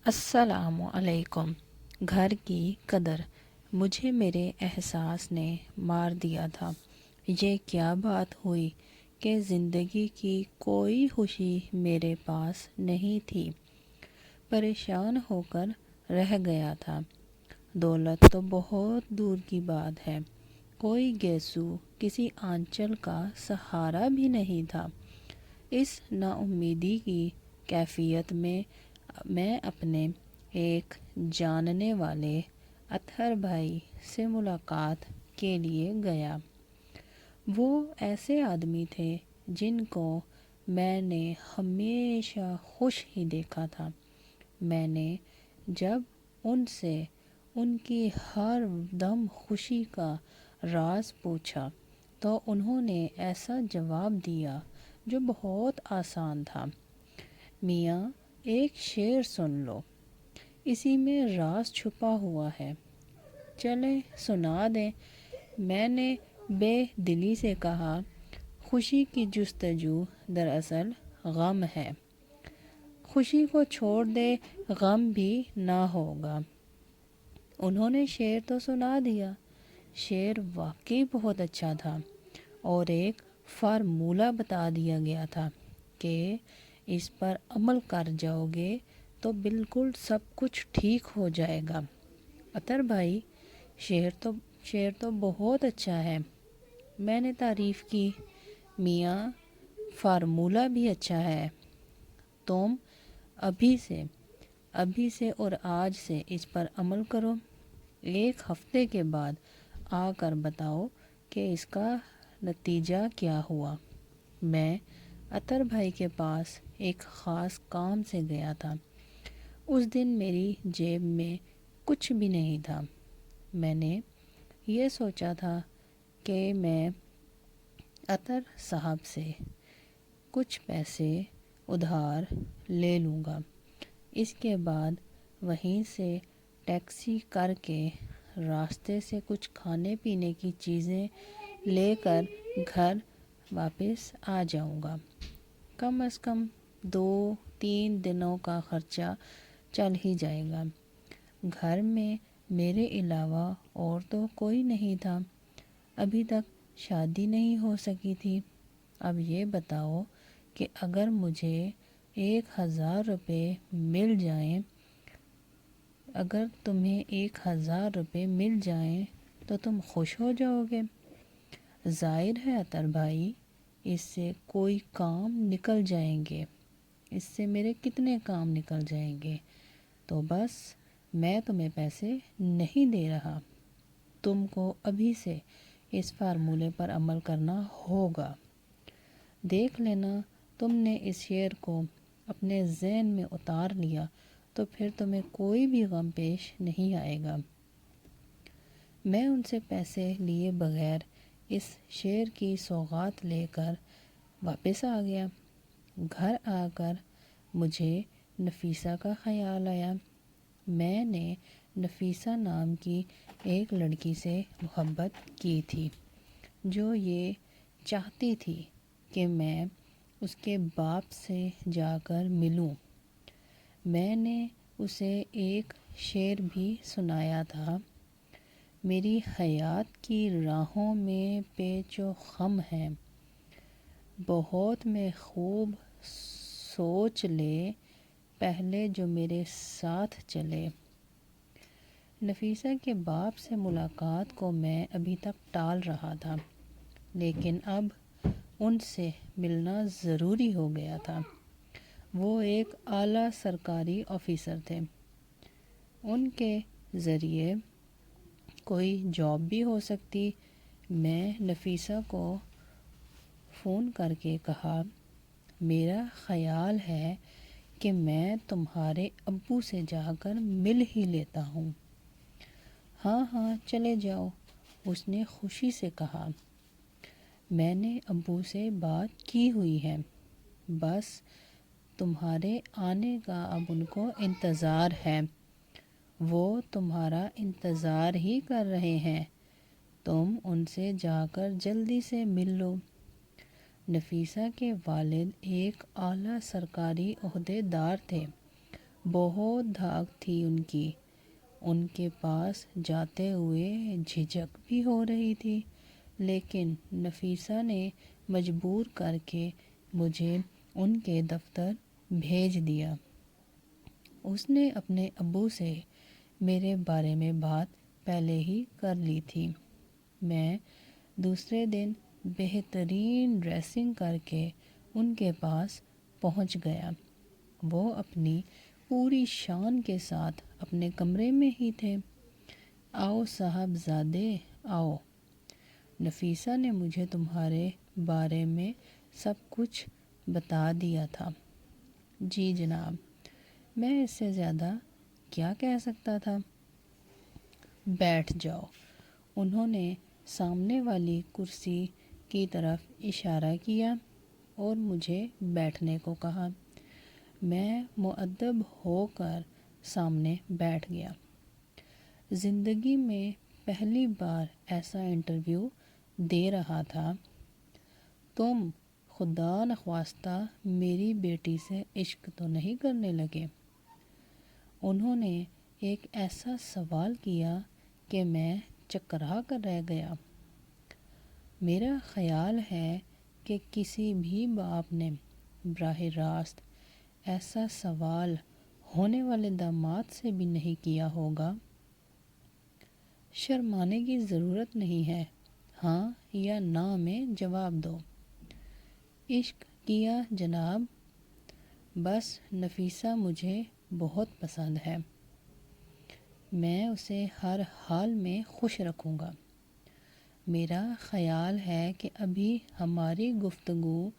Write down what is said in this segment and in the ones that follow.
السلام علیکم۔ گھر کی قدر مجھے میرے احساس نے مار دیا تھا۔ یہ کیا بات ہوئی کہ زندگی کی کوئی خوشی میرے پاس نہیں تھی۔ پریشان ہو کر رہ گیا تھا۔ دولت تو بہت دور کی بات ہے، کوئی گیسو کسی آنچل کا سہارا بھی نہیں تھا۔ اس نا امیدی کی کیفیت میں میں اپنے ایک جاننے والے اطہر بھائی سے ملاقات کے لیے گیا۔ وہ ایسے آدمی تھے جن کو میں نے ہمیشہ خوش ہی دیکھا تھا۔ میں نے جب ان سے ان کی ہر دم خوشی کا راز پوچھا تو انہوں نے ایسا جواب دیا جو بہت آسان تھا: میاں، ایک شعر سن لو، اسی میں راز چھپا ہوا ہے۔ چلیں سنا دیں۔ میں نے بے دلی سے کہا، خوشی کی جستجو دراصل غم ہے۔ خوشی کو چھوڑ دے، غم بھی نہ ہوگا۔ انہوں نے شعر تو سنا دیا۔ شعر واقعی بہت اچھا تھا، اور ایک فارمولہ بتا دیا گیا تھا کہ اس پر عمل کر جاؤ گے تو بالکل سب کچھ ٹھیک ہو جائے گا۔ اطہر بھائی، شعر تو بہت اچھا ہے۔ میں نے تعریف کی۔ میاں، فارمولہ بھی اچھا ہے۔ تم ابھی سے اور آج سے اس پر عمل کرو۔ ایک ہفتے کے بعد آ کر بتاؤ کہ اس کا نتیجہ کیا ہوا۔ میں اطہر بھائی کے پاس ایک خاص کام سے گیا تھا۔ اس دن میری جیب میں کچھ بھی نہیں تھا۔ میں نے یہ سوچا تھا کہ میں اطہر صاحب سے کچھ پیسے ادھار لے لوں گا۔ اس کے بعد وہیں سے ٹیکسی کر کے راستے سے کچھ کھانے پینے کی چیزیں لے کر گھر واپس آ جاؤں گا۔ کم از کم 2-3 دنوں کا خرچہ چل ہی جائے گا۔ گھر میں میرے علاوہ اور تو کوئی نہیں تھا۔ ابھی تک شادی نہیں ہو سکی تھی۔ اب یہ بتاؤ کہ اگر مجھے 1000 روپے مل جائیں، اگر تمہیں 1000 روپے مل جائیں تو تم خوش ہو جاؤ گے؟ ظاہر ہے اطہر بھائی، اس سے کوئی کام نکل جائیں گے۔ اس سے میرے کتنے کام نکل جائیں گے؟ تو بس میں تمہیں پیسے نہیں دے رہا۔ تم کو ابھی سے اس فارمولے پر عمل کرنا ہوگا۔ دیکھ لینا، تم نے اس شعر کو اپنے ذہن میں اتار لیا تو پھر تمہیں کوئی بھی غم پیش نہیں آئے گا۔ میں ان سے پیسے لیے بغیر اس شعر کی سوغات لے کر واپس آ گیا۔ گھر آ کر مجھے نفیسہ کا خیال آیا۔ میں نے نفیسہ نام کی ایک لڑکی سے محبت کی تھی، جو یہ چاہتی تھی کہ میں اس کے باپ سے جا کر ملوں۔ میں نے اسے ایک شعر بھی سنایا تھا: میری حیات کی راہوں میں پیچ و خم ہے، بہت میں خوب سوچ لے، پہلے جو میرے ساتھ چلے۔ نفیسہ کے باپ سے ملاقات کو میں ابھی تک ٹال رہا تھا، لیکن اب ان سے ملنا ضروری ہو گیا تھا۔ وہ ایک اعلیٰ سرکاری آفیسر تھے۔ ان کے ذریعے کوئی جاب بھی ہو سکتی۔ میں نفیسہ کو فون کر کے کہا، میرا خیال ہے کہ میں تمہارے ابو سے جا کر مل ہی لیتا ہوں۔ ہاں ہاں، چلے جاؤ، اس نے خوشی سے کہا۔ میں نے ابو سے بات کی ہوئی ہے، بس تمہارے آنے کا اب ان کو انتظار ہے۔ وہ تمہارا انتظار ہی کر رہے ہیں، تم ان سے جا کر جلدی سے مل لو۔ نفیسہ کے والد ایک اعلیٰ سرکاری عہدے دار تھے۔ بہت دھاک تھی ان کے پاس جاتے ہوئے جھجک بھی ہو رہی تھی، لیکن نفیسہ نے مجبور کر کے مجھے ان کے دفتر بھیج دیا۔ اس نے اپنے ابو سے میرے بارے میں بات پہلے ہی کر لی تھی۔ میں دوسرے دن بہترین ڈریسنگ کر کے ان کے پاس پہنچ گیا۔ وہ اپنی پوری شان کے ساتھ اپنے کمرے میں ہی تھے۔ آؤ صاحبزادے آؤ، نفیسہ نے مجھے تمہارے بارے میں سب کچھ بتا دیا تھا۔ جی جناب، میں اس سے زیادہ کیا کہہ سکتا تھا؟ بیٹھ جاؤ، انہوں نے سامنے والی کرسی کی طرف اشارہ کیا اور مجھے بیٹھنے کو کہا۔ میں مؤدب ہو کر سامنے بیٹھ گیا۔ زندگی میں پہلی بار ایسا انٹرویو دے رہا تھا۔ تم خدا نخواستہ میری بیٹی سے عشق تو نہیں کرنے لگے؟ انہوں نے ایک ایسا سوال کیا کہ میں چکرا کر رہ گیا۔ میرا خیال ہے کہ کسی بھی باپ نے براہ راست ایسا سوال ہونے والے داماد سے بھی نہیں کیا ہوگا۔ شرمانے کی ضرورت نہیں ہے، ہاں یا نہ میں جواب دو۔ عشق کیا جناب، بس نفیسہ مجھے بہت پسند ہے۔ میں اسے ہر حال میں خوش رکھوں گا۔ میرا خیال ہے کہ ابھی ہماری گفتگو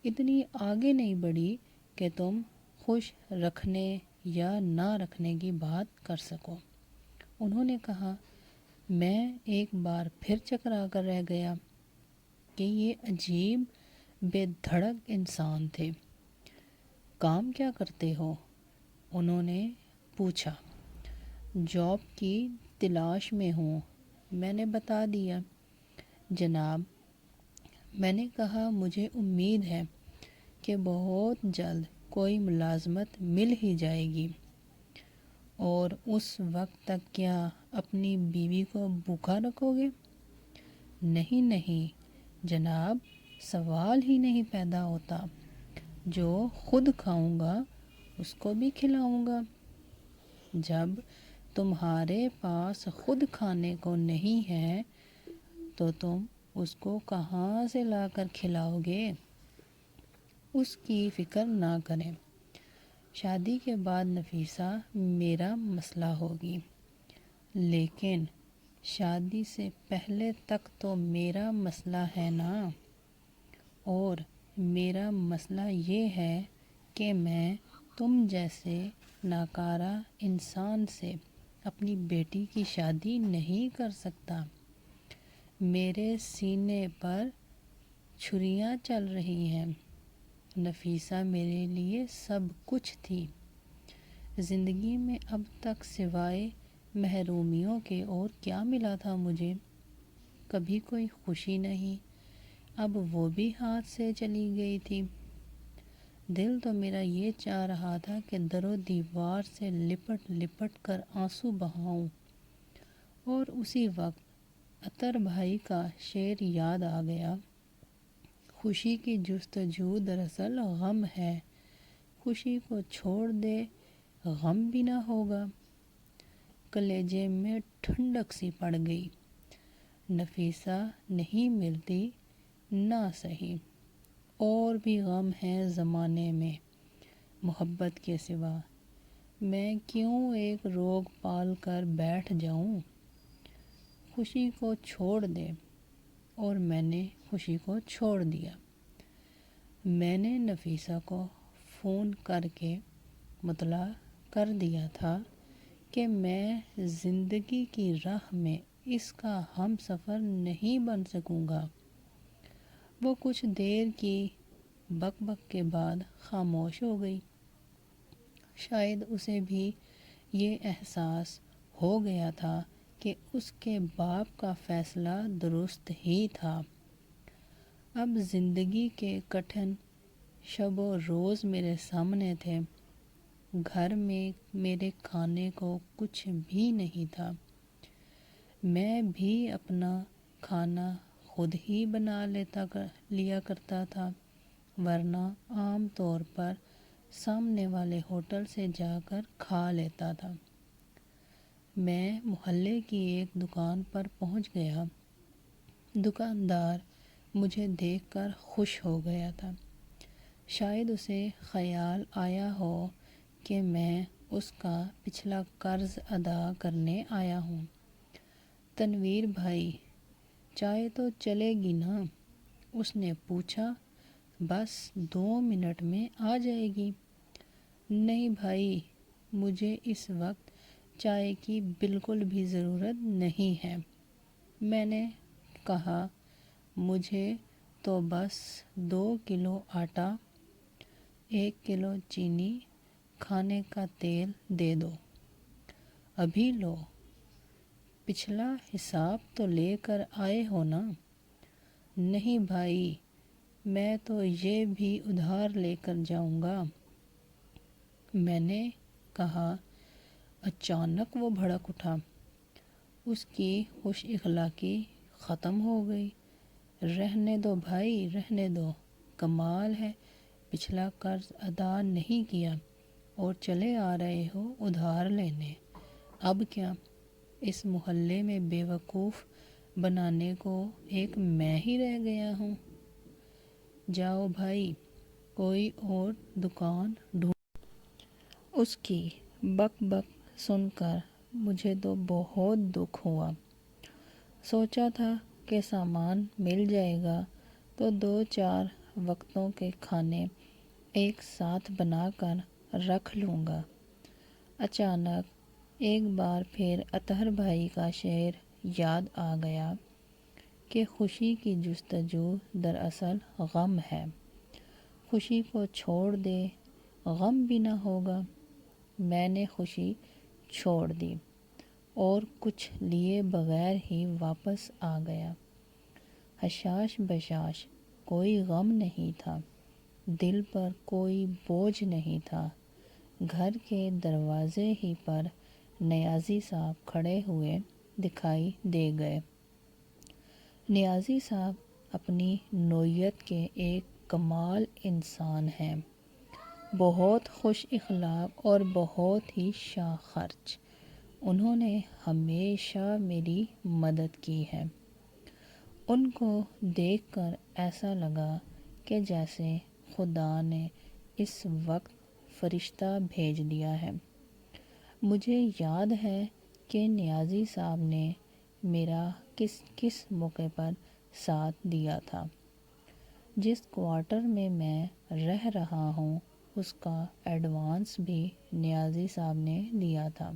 اتنی آگے نہیں بڑھی کہ تم خوش رکھنے یا نہ رکھنے کی بات کر سکو۔ انہوں نے کہا۔ میں ایک بار پھر چکرا کر رہ گیا کہ یہ عجیب بے دھڑک انسان تھے۔ کام کیا کرتے ہو؟ انہوں نے پوچھا۔ جاب کی تلاش میں ہوں، میں نے بتا دیا۔ جناب، میں نے کہا مجھے امید ہے کہ بہت جلد کوئی ملازمت مل ہی جائے گی۔ اور اس وقت تک کیا اپنی بیوی کو بھوکا رکھو گے؟ نہیں نہیں جناب، سوال ہی نہیں پیدا ہوتا۔ جو خود کھاؤں گا اس کو بھی کھلاؤں گا۔ جب تمہارے پاس خود کھانے کو نہیں ہے تو تم اس کو کہاں سے لا کر کھلاؤ گے؟ اس کی فکر نہ کریں، شادی کے بعد نفیسہ میرا مسئلہ ہوگی، لیکن شادی سے پہلے تک تو میرا مسئلہ ہے نا۔ اور میرا مسئلہ یہ ہے کہ میں تم جیسے ناکارہ انسان سے اپنی بیٹی کی شادی نہیں کر سکتا۔ میرے سینے پر چھریاں چل رہی ہیں۔ نفیسہ میرے لیے سب کچھ تھی۔ زندگی میں اب تک سوائے محرومیوں کے اور کیا ملا تھا مجھے؟ کبھی کوئی خوشی نہیں، اب وہ بھی ہاتھ سے چلی گئی تھی۔ دل تو میرا یہ چاہ رہا تھا کہ در و دیوار سے لپٹ لپٹ کر آنسو بہاؤں۔ اور اسی وقت عطر بھائی کا شعر یاد آ گیا۔ خوشی کی جستجو دراصل غم ہے، خوشی کو چھوڑ دے غم بھی نہ ہوگا۔ کلیجے میں ٹھنڈک سی پڑ گئی۔ نفیسہ نہیں ملتی نہ صحیح، اور بھی غم ہیں زمانے میں محبت کے سوا، میں کیوں ایک روگ پال کر بیٹھ جاؤں؟ خوشی کو چھوڑ دے۔ اور میں نے خوشی کو چھوڑ دیا۔ میں نے نفیسہ کو فون کر کے مطلع کر دیا تھا کہ میں زندگی کی راہ میں اس کا ہم سفر نہیں بن سکوں گا۔ وہ کچھ دیر کی بک بک کے بعد خاموش ہو گئی۔ شاید اسے بھی یہ احساس ہو گیا تھا کہ اس کے باپ کا فیصلہ درست ہی تھا۔ اب زندگی کے کٹھن شب و روز میرے سامنے تھے۔ گھر میں میرے کھانے کو کچھ بھی نہیں تھا۔ میں بھی اپنا کھانا خود ہی بنا لیا کرتا تھا، ورنہ عام طور پر سامنے والے ہوٹل سے جا کر کھا لیتا تھا۔ میں محلے کی ایک دکان پر پہنچ گیا۔ دکاندار مجھے دیکھ کر خوش ہو گیا تھا۔ شاید اسے خیال آیا ہو کہ میں اس کا پچھلا قرض ادا کرنے آیا ہوں۔ تنویر بھائی، چائے تو چلے گی نا؟ اس نے پوچھا۔ بس 2 منٹ میں آ جائے گی۔ نہیں بھائی، مجھے اس وقت چائے کی بالکل بھی ضرورت نہیں ہے، میں نے کہا۔ مجھے تو بس 2 کلو آٹا، 1 کلو چینی، کھانے کا تیل دے دو۔ ابھی لو، پچھلا حساب تو لے کر آئے ہو نا؟ نہیں بھائی، میں تو یہ بھی ادھار لے کر جاؤں گا، میں نے کہا۔ اچانک وہ بھڑک اٹھا۔ اس کی خوش اخلاقی ختم ہو گئی۔ رہنے دو بھائی، رہنے دو، کمال ہے، پچھلا قرض ادا نہیں کیا اور چلے آ رہے ہو ادھار لینے۔ اب کیا اس محلے میں بیوقوف بنانے کو ایک میں ہی رہ گیا ہوں؟ جاؤ بھائی، کوئی اور دکان ڈھونڈو۔ اس کی بک بک سن کر مجھے تو بہت دکھ ہوا۔ سوچا تھا کہ سامان مل جائے گا تو 2-4 وقتوں کے کھانے ایک ساتھ بنا کر رکھ لوں گا۔ اچانک ایک بار پھر اطہر بھائی کا شعر یاد آ گیا کہ خوشی کی جستجو دراصل غم ہے۔ خوشی کو چھوڑ دے، غم بھی نہ ہوگا۔ میں نے خوشی چھوڑ دی اور کچھ لیے بغیر ہی واپس آ گیا۔ حشاش بشاش کوئی غم نہیں تھا، دل پر کوئی بوجھ نہیں تھا۔ گھر کے دروازے ہی پر نیازی صاحب کھڑے ہوئے دکھائی دے گئے۔ نیازی صاحب اپنی نوعیت کے ایک کمال انسان ہیں، بہت خوش اخلاق اور بہت ہی شاہ خرچ۔ انہوں نے ہمیشہ میری مدد کی ہے۔ ان کو دیکھ کر ایسا لگا کہ جیسے خدا نے اس وقت فرشتہ بھیج دیا ہے۔ مجھے یاد ہے کہ نیازی صاحب نے میرا کس کس موقع پر ساتھ دیا تھا۔ جس کوارٹر میں میں رہ رہا ہوں اس کا ایڈوانس بھی نیازی صاحب نے دیا تھا۔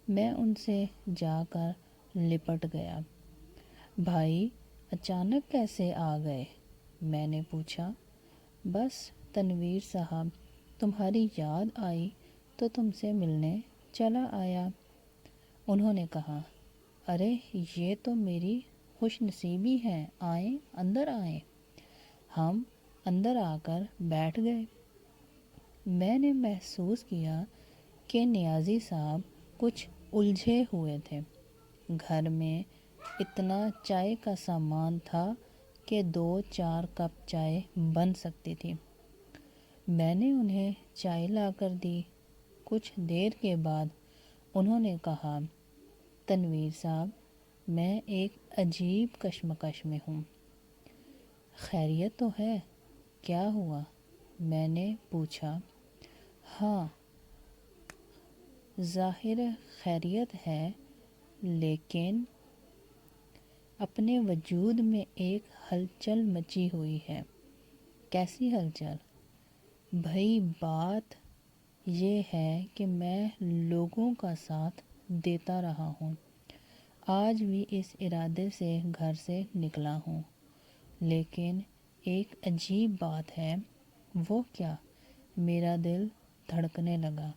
میں ان سے جا کر لپٹ گیا۔ بھائی اچانک کیسے آ گئے؟ میں نے پوچھا۔ بس تنویر صاحب، تمہاری یاد آئی تو تم سے ملنے چلا آیا۔ انہوں نے کہا۔ ارے یہ تو میری خوش نصیبی ہے، آئیں اندر آئیں۔ ہم اندر آ کر بیٹھ گئے۔ میں نے محسوس کیا کہ نیازی صاحب کچھ الجھے ہوئے تھے۔ گھر میں اتنا چائے کا سامان تھا کہ 2-4 کپ چائے بن سکتی تھی۔ میں نے انہیں چائے لا کر دی۔ کچھ دیر کے بعد انہوں نے کہا، تنویر صاحب، میں ایک عجیب کشمکش میں ہوں۔ خیریت تو ہے؟ کیا ہوا؟ میں نے پوچھا۔ ہاں، ظاہر خیریت ہے، لیکن اپنے وجود میں ایک ہلچل مچی ہوئی ہے۔ کیسی ہلچل؟ بھئی بات یہ ہے کہ میں لوگوں کا ساتھ دیتا رہا ہوں، آج بھی اس ارادے سے گھر سے نکلا ہوں، لیکن ایک عجیب بات ہے۔ وہ کیا؟ میرا دل دھڑکنے لگا۔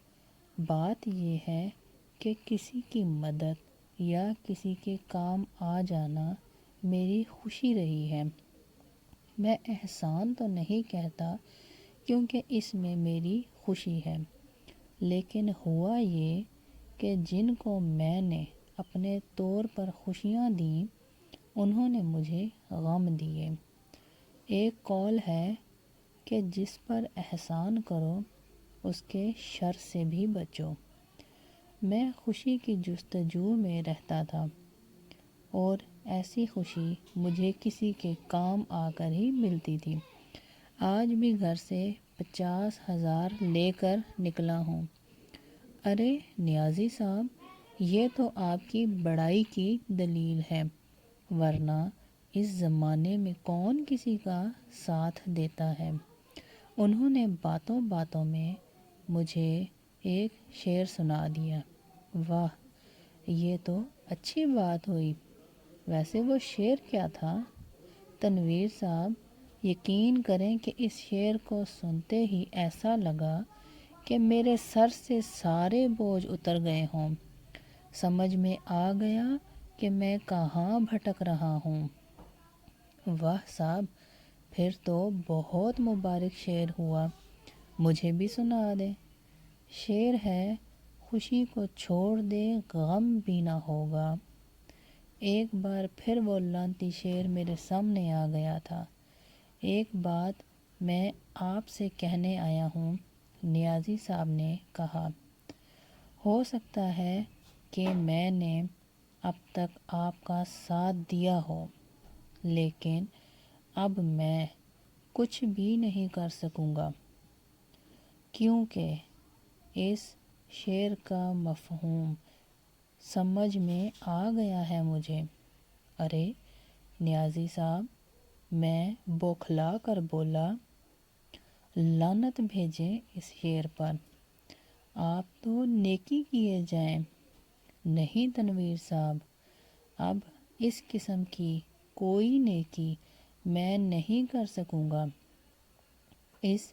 بات یہ ہے کہ کسی کی مدد یا کسی کے کام آ جانا میری خوشی رہی ہے۔ میں احسان تو نہیں کہتا کیونکہ اس میں میری خوشی ہے، لیکن ہوا یہ کہ جن کو میں نے اپنے طور پر خوشیاں دیں انہوں نے مجھے غم دیے۔ ایک قول ہے کہ جس پر احسان کرو اس کے شر سے بھی بچو۔ میں خوشی کی جستجو میں رہتا تھا اور ایسی خوشی مجھے کسی کے کام آ کر ہی ملتی تھی۔ آج بھی گھر سے 50,000 لے کر نکلا ہوں۔ ارے نیازی صاحب، یہ تو آپ کی بڑائی کی دلیل ہے، ورنہ اس زمانے میں کون کسی کا ساتھ دیتا ہے۔ انہوں نے باتوں باتوں میں مجھے ایک شعر سنا دیا۔ واہ، یہ تو اچھی بات ہوئی۔ ویسے وہ شعر کیا تھا؟ تنویر صاحب، یقین کریں کہ اس شعر کو سنتے ہی ایسا لگا کہ میرے سر سے سارے بوجھ اتر گئے ہوں۔ سمجھ میں آ گیا کہ میں کہاں بھٹک رہا ہوں۔ واہ صاحب، پھر تو بہت مبارک شعر ہوا، مجھے بھی سنا دیں۔ شعر ہے: خوشی کو چھوڑ دے غم بھی نہ ہوگا۔ ایک بار پھر وہ لانتی شعر میرے سامنے آ گیا تھا۔ ایک بات میں آپ سے کہنے آیا ہوں، نیازی صاحب نے کہا۔ ہو سکتا ہے کہ میں نے اب تک آپ کا ساتھ دیا ہو، لیکن اب میں کچھ بھی نہیں کر سکوں گا، کیونکہ اس شعر کا مفہوم سمجھ میں آ گیا ہے مجھے۔ ارے نیازی صاحب، میں بوکھلا کر بولا، لعنت بھیجیں اس شعر پر، آپ تو نیکی کیے جائیں۔ نہیں تنویر صاحب، اب اس قسم کی کوئی نیکی میں نہیں کر سکوں گا۔ اس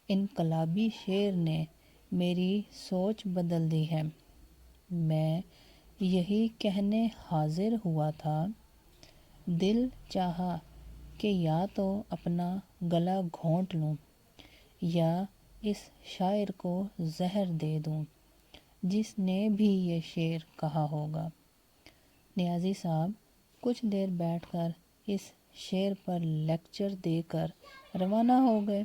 انقلابی شعر نے میری سوچ بدل دی ہے۔ میں یہی کہنے حاضر ہوا تھا، دل چاہا کہ یا تو اپنا گلا گھونٹ لوں یا اس شاعر کو زہر دے دوں جس نے بھی یہ شعر کہا ہوگا۔ نیازی صاحب کچھ دیر بیٹھ کر اس شعر پر لیکچر دے کر روانہ ہو گئے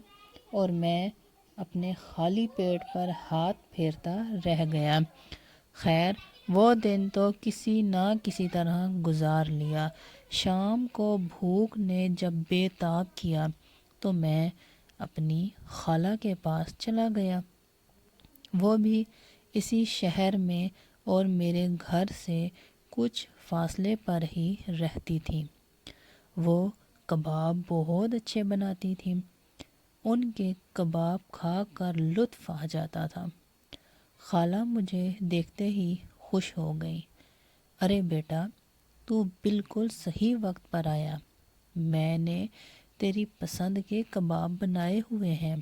اور میں اپنے خالی پیٹ پر ہاتھ پھیرتا رہ گیا۔ خیر، وہ دن تو کسی نہ کسی طرح گزار لیا۔ شام کو بھوک نے جب بے تاب کیا تو میں اپنی خالہ کے پاس چلا گیا۔ وہ بھی اسی شہر میں اور میرے گھر سے کچھ فاصلے پر ہی رہتی تھی۔ وہ کباب بہت اچھے بناتی تھیں۔ ان کے کباب کھا کر لطف آ جاتا تھا۔ خالہ مجھے دیکھتے ہی خوش ہو گئی۔ ارے بیٹا، تو بالکل صحیح وقت پر آیا، میں نے تیری پسند کے کباب بنائے ہوئے ہیں۔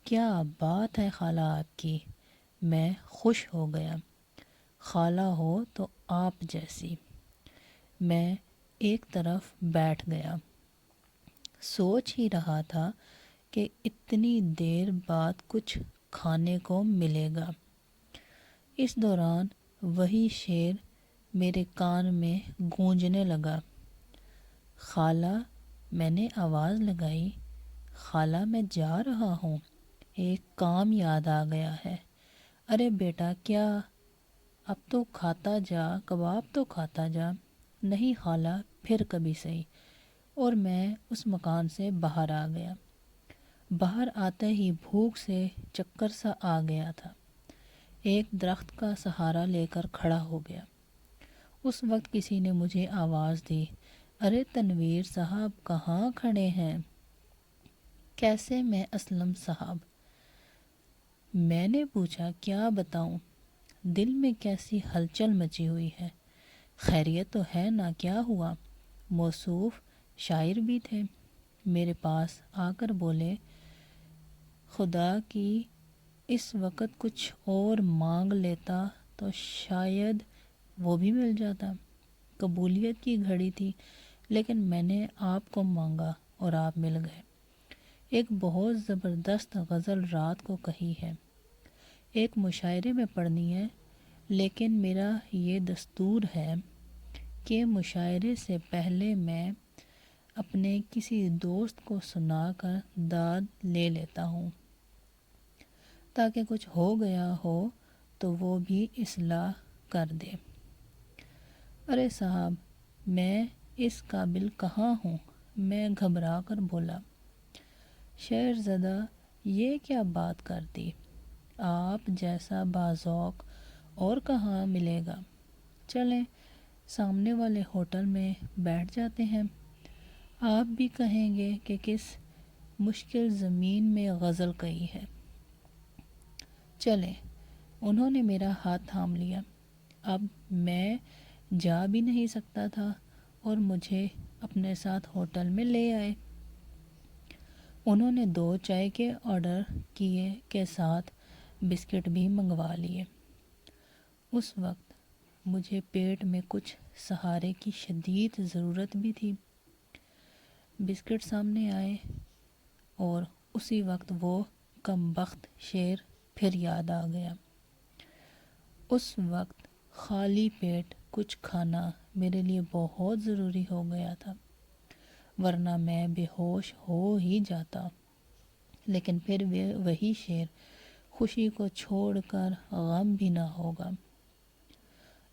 کیا بات ہے خالہ آپ کی، میں خوش ہو گیا۔ خالہ ہو تو آپ جیسی۔ میں ایک طرف بیٹھ گیا، سوچ ہی رہا تھا کہ اتنی دیر بعد کچھ کھانے کو ملے گا۔ اس دوران وہی شعر میرے کان میں گونجنے لگا۔ خالہ، میں نے آواز لگائی، خالہ میں جا رہا ہوں، ایک کام یاد آ گیا ہے۔ ارے بیٹا کیا؟ اب تو کھاتا جا، کباب تو کھاتا جا۔ نہیں خالہ، پھر کبھی صحیح۔ اور میں اس مکان سے باہر آ گیا۔ باہر آتے ہی بھوک سے چکر سا آ گیا تھا۔ ایک درخت کا سہارا لے کر کھڑا ہو گیا۔ اس وقت کسی نے مجھے آواز دی، ارے تنویر صاحب کہاں کھڑے ہیں؟ کیسے میں اسلم صاحب؟ میں نے پوچھا کیا بتاؤں، دل میں کیسی ہلچل مچی ہوئی ہے۔ خیریت تو ہے نا؟ کیا ہوا؟ موصوف شاعر بھی تھے، میرے پاس آ کر بولے، خدا کی اس وقت کچھ اور مانگ لیتا تو شاید وہ بھی مل جاتا۔ قبولیت کی گھڑی تھی، لیکن میں نے آپ کو مانگا اور آپ مل گئے۔ ایک بہت زبردست غزل رات کو کہی ہے، ایک مشاعرے میں پڑھنی ہے، لیکن میرا یہ دستور ہے کہ مشاعرے سے پہلے میں اپنے کسی دوست کو سنا کر داد لے لیتا ہوں تاکہ کچھ ہو گیا ہو تو وہ بھی اصلاح کر دے۔ ارے صاحب، میں اس قابل کہاں ہوں؟ میں گھبرا کر بولا۔ شعرزدہ یہ کیا بات کر دی؟ آپ جیسا باذوق اور کہاں ملے گا؟ چلیں سامنے والے ہوٹل میں بیٹھ جاتے ہیں، آپ بھی کہیں گے کہ کس مشکل زمین میں غزل کہی ہے۔ چلیں، انہوں نے میرا ہاتھ تھام لیا۔ اب میں جا بھی نہیں سکتا تھا اور مجھے اپنے ساتھ ہوٹل میں لے آئے۔ انہوں نے 2 چائے کے آرڈر کیے کے ساتھ بسکٹ بھی منگوا لیے۔ اس وقت مجھے پیٹ میں کچھ سہارے کی شدید ضرورت بھی تھی۔ بسکٹ سامنے آئے اور اسی وقت وہ کم بخت شعر پھر یاد آ گیا۔ اس وقت خالی پیٹ کچھ کھانا میرے لیے بہت ضروری ہو گیا تھا، ورنہ میں بے ہوش ہو ہی جاتا۔ لیکن پھر وہی شعر، خوشی کو چھوڑ کر غم بھی نہ ہوگا۔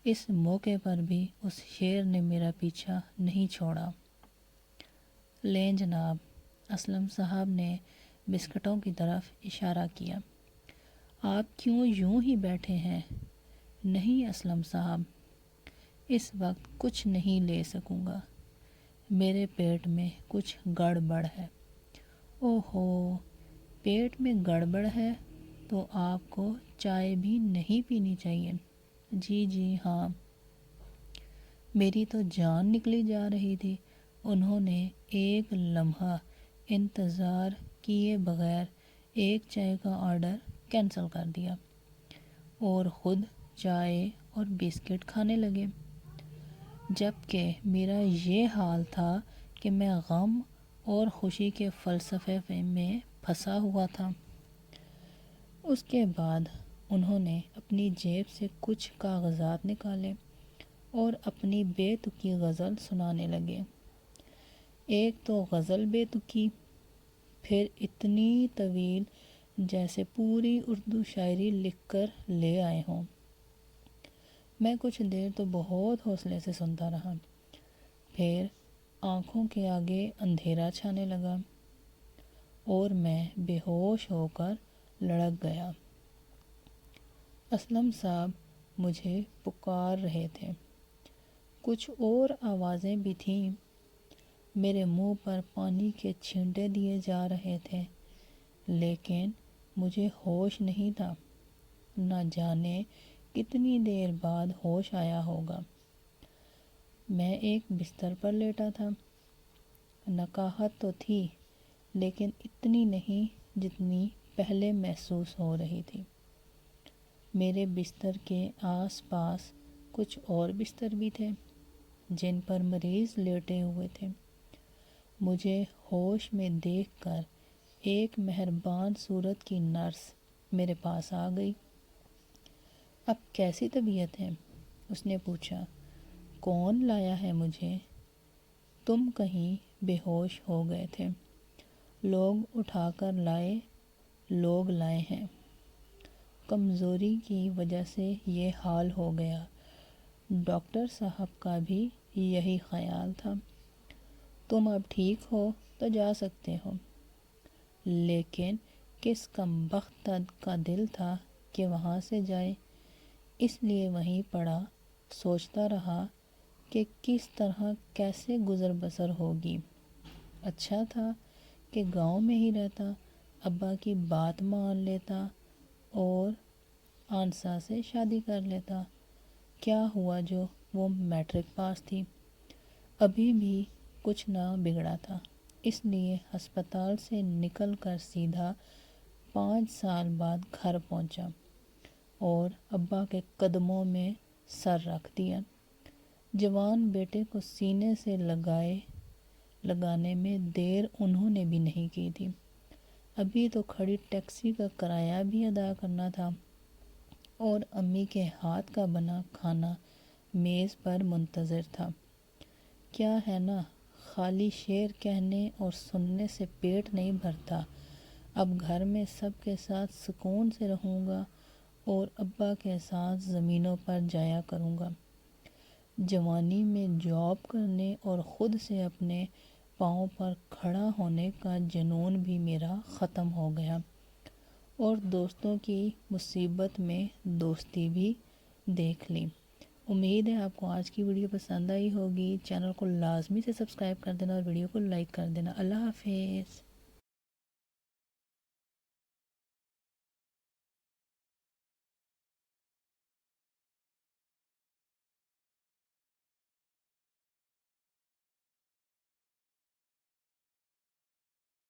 اس موقع پر بھی اس شعر نے میرا پیچھا نہیں چھوڑا۔ لیں جناب، اسلم صاحب نے بسکٹوں کی طرف اشارہ کیا۔ آپ کیوں یوں ہی بیٹھے ہیں؟ نہیں اسلم صاحب، اس وقت کچھ نہیں لے سکوں گا، میرے پیٹ میں کچھ گڑبڑ ہے۔ اوہو، پیٹ میں گڑبڑ ہے تو آپ کو چائے بھی نہیں پینی چاہیے۔ جی ہاں۔ میری تو جان نکلی جا رہی تھی۔ انہوں نے ایک لمحہ انتظار کیے بغیر ایک چائے کا آرڈر کینسل کر دیا اور خود چائے اور بسکٹ کھانے لگے، جبکہ میرا یہ حال تھا کہ میں غم اور خوشی کے فلسفے میں پھنسا ہوا تھا۔ اس کے بعد انہوں نے اپنی جیب سے کچھ کاغذات نکالے اور اپنی بے تکی غزل سنانے لگے۔ ایک تو غزل بے تکی، پھر اتنی طویل جیسے پوری اردو شاعری لکھ کر لے آئے ہوں۔ میں کچھ دیر تو بہت حوصلے سے سنتا رہا، پھر آنکھوں کے آگے اندھیرا چھانے لگا اور میں بے ہوش ہو کر لڑک گیا۔ اسلم صاحب مجھے پکار رہے تھے، کچھ اور آوازیں بھی تھیں، میرے منہ پر پانی کے چھینٹے دیے جا رہے تھے، لیکن مجھے ہوش نہیں تھا۔ نہ جانے کتنی دیر بعد ہوش آیا ہوگا۔ میں ایک بستر پر لیٹا تھا۔ نقاہت تو تھی، لیکن اتنی نہیں جتنی پہلے محسوس ہو رہی تھی۔ میرے بستر کے آس پاس کچھ اور بستر بھی تھے جن پر مریض لیٹے ہوئے تھے۔ مجھے ہوش میں دیکھ کر ایک مہربان صورت کی نرس میرے پاس آ گئی۔ اب کیسی طبیعت ہے؟ اس نے پوچھا۔ کون لایا ہے مجھے؟ تم کہیں بے ہوش ہو گئے تھے، لوگ اٹھا کر لوگ لائے ہیں۔ کمزوری کی وجہ سے یہ حال ہو گیا۔ ڈاکٹر صاحب کا بھی یہی خیال تھا۔ تم اب ٹھیک ہو تو جا سکتے ہو۔ لیکن کس کمبخت کا دل تھا کہ وہاں سے جائے، اس لیے وہیں پڑا سوچتا رہا کہ کس طرح کیسے گزر بسر ہوگی۔ اچھا تھا کہ گاؤں میں ہی رہتا، ابا کی بات مان لیتا اور آنسا سے شادی کر لیتا۔ کیا ہوا جو وہ میٹرک پاس تھی، ابھی بھی کچھ نہ بگڑا تھا، اس لیے ہسپتال سے نکل کر سیدھا 5 سال بعد گھر پہنچا اور ابا کے قدموں میں سر رکھ دیا۔ جوان بیٹے کو سینے سے لگانے میں دیر انہوں نے بھی نہیں کی تھی۔ ابھی تو کھڑی ٹیکسی کا کرایہ بھی ادا کرنا تھا۔ اور امی کے ہاتھ کا بنا کھانا میز پر منتظر تھا۔ کیا ہے نا، خالی شعر کہنے اور سننے سے پیٹ نہیں بھرتا۔ اب گھر میں سب کے ساتھ سکون سے رہوں گا اور ابا کے ساتھ زمینوں پر جایا کروں گا۔ جوانی میں جاب کرنے اور خود سے اپنے پاؤں پر کھڑا ہونے کا جنون بھی میرا ختم ہو گیا، اور دوستوں کی مصیبت میں دوستی بھی دیکھ لی۔ امید ہے آپ کو آج کی ویڈیو پسند آئی ہوگی۔ چینل کو لازمی سے سبسکرائب کر دینا اور ویڈیو کو لائک کر دینا۔ اللہ حافظ۔